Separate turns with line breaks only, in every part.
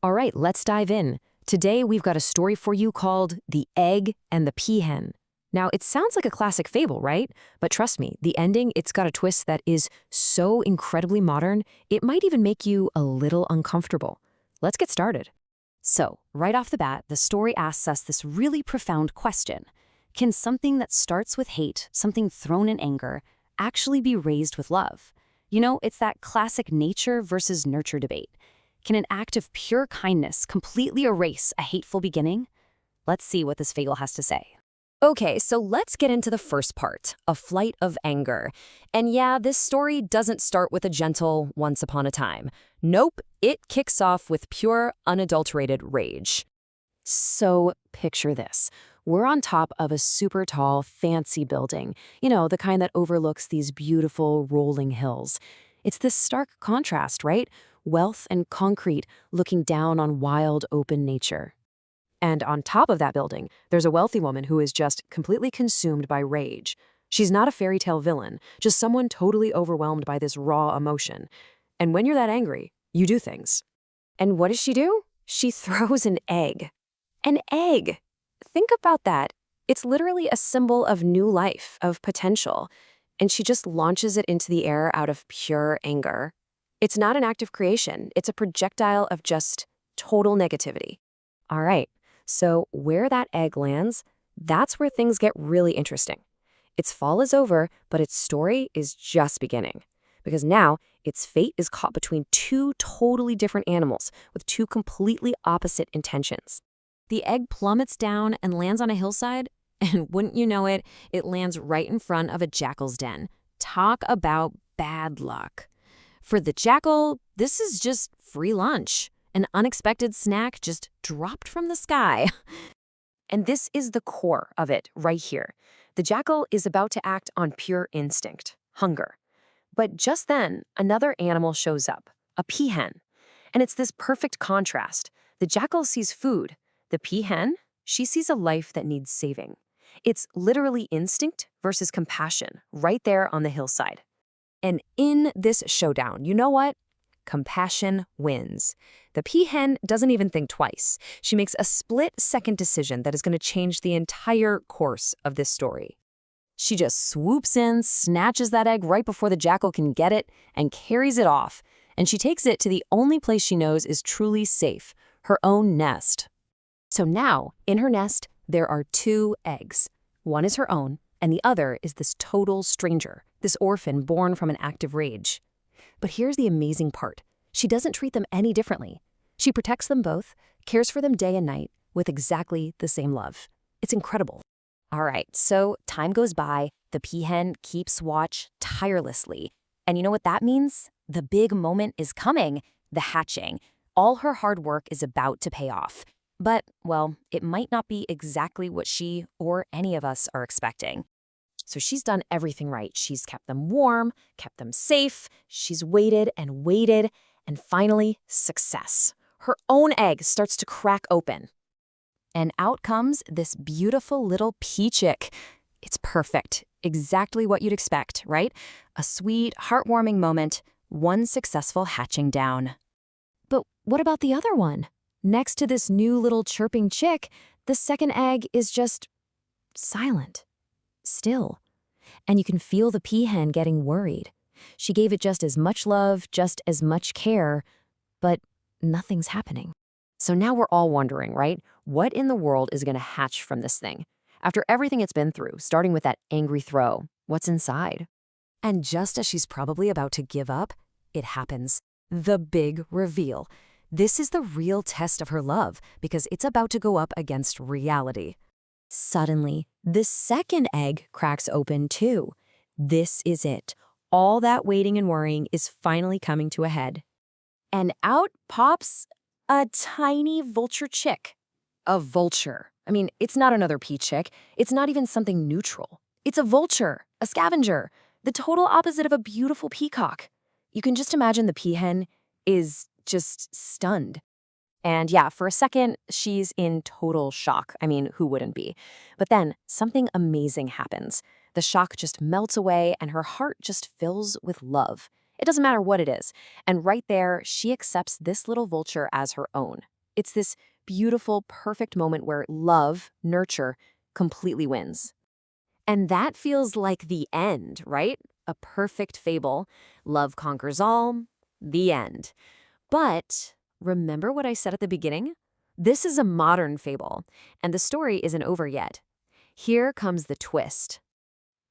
All right, let's dive in. Today we've got a story for you called The Egg and the Peahen. Now, it sounds like a classic fable, right? But trust me, the ending, it's got a twist that is so incredibly modern, it might even make you a little uncomfortable. Let's get started. So, right off the bat, the story asks us this really profound question. Can something that starts with hate, something thrown in anger, actually be raised with love? You know, it's that classic nature versus nurture debate. Can an act of pure kindness completely erase a hateful beginning? Let's see what this fable has to say. Okay, so let's get into the first part, a flight of anger. And yeah, this story doesn't start with a gentle once upon a time. Nope, it kicks off with pure, unadulterated rage. So picture this. We're on top of a super tall, fancy building. You know, the kind that overlooks these beautiful, rolling hills. It's this stark contrast, right? Wealth and concrete looking down on wild, open nature. And on top of that building, there's a wealthy woman who is just completely consumed by rage. She's not a fairy tale villain, just someone totally overwhelmed by this raw emotion. And when you're that angry, you do things. And what does she do? She throws an egg. An egg! Think about that. It's literally a symbol of new life, of potential. And she just launches it into the air out of pure anger. It's not an act of creation. It's a projectile of just total negativity. All right, so where that egg lands, that's where things get really interesting. Its fall is over, but its story is just beginning. Because now, its fate is caught between two totally different animals with two completely opposite intentions. The egg plummets down and lands on a hillside, and wouldn't you know it, it lands right in front of a jackal's den. Talk about bad luck. For the jackal, this is just free lunch, an unexpected snack just dropped from the sky. And this is the core of it right here. The jackal is about to act on pure instinct, hunger. But just then, another animal shows up, a peahen. And it's this perfect contrast. The jackal sees food. The peahen, she sees a life that needs saving. It's literally instinct versus compassion right there on the hillside. And in this showdown, you know what? Compassion wins. The peahen doesn't even think twice. She makes a split-second decision that is going to change the entire course of this story. She just swoops in, snatches that egg right before the jackal can get it, and carries it off. And she takes it to the only place she knows is truly safe, her own nest. So now, in her nest, there are two eggs. One is her own, and the other is this total stranger, this orphan born from an act of rage. But here's the amazing part. She doesn't treat them any differently. She protects them both, cares for them day and night, with exactly the same love. It's incredible. All right, so time goes by, the peahen keeps watch tirelessly. And you know what that means? The big moment is coming, the hatching. All her hard work is about to pay off. But, well, it might not be exactly what she or any of us are expecting. So she's done everything right. She's kept them warm, kept them safe, she's waited, and finally, success. Her own egg starts to crack open. And out comes this beautiful little pea chick. It's perfect, exactly what you'd expect, right? A sweet, heartwarming moment, one successful hatching down. But what about the other one? Next to this new little chirping chick, the second egg is just silent, still. And you can feel the peahen getting worried. She gave it just as much love, just as much care, but nothing's happening. So now we're all wondering, right? What in the world is going to hatch from this thing? After everything it's been through, starting with that angry throw, what's inside? And just as she's probably about to give up, it happens. The big reveal. This is the real test of her love because it's about to go up against reality. Suddenly, the second egg cracks open too. This is it. All that waiting and worrying is finally coming to a head. And out pops a tiny vulture chick. A vulture. I mean, it's not another pea chick. It's not even something neutral. It's a vulture, a scavenger, the total opposite of a beautiful peacock. You can just imagine the peahen is just stunned. And yeah, for a second, she's in total shock. I mean, who wouldn't be? But then something amazing happens. The shock just melts away and her heart just fills with love. It doesn't matter what it is. And right there, she accepts this little vulture as her own. It's this beautiful, perfect moment where love, nurture, completely wins. And that feels like the end, right? A perfect fable. Love conquers all, the end. But remember what I said at the beginning? This is a modern fable, and the story isn't over yet. Here comes the twist.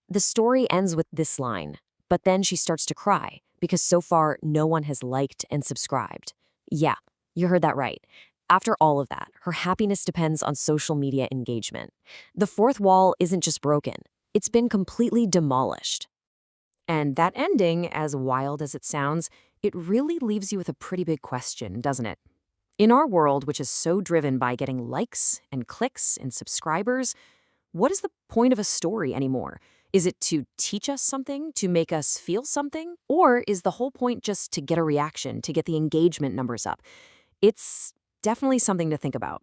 The story ends with this line, but then she starts to cry because so far no one has liked and subscribed. Yeah, you heard that right. After all of that, her happiness depends on social media engagement. The fourth wall isn't just broken, it's been completely demolished. And that ending, as wild as it sounds, it really leaves you with a pretty big question, doesn't it? In our world, which is so driven by getting likes and clicks and subscribers, what is the point of a story anymore? Is it to teach us something, to make us feel something? Or is the whole point just to get a reaction, to get the engagement numbers up? It's definitely something to think about.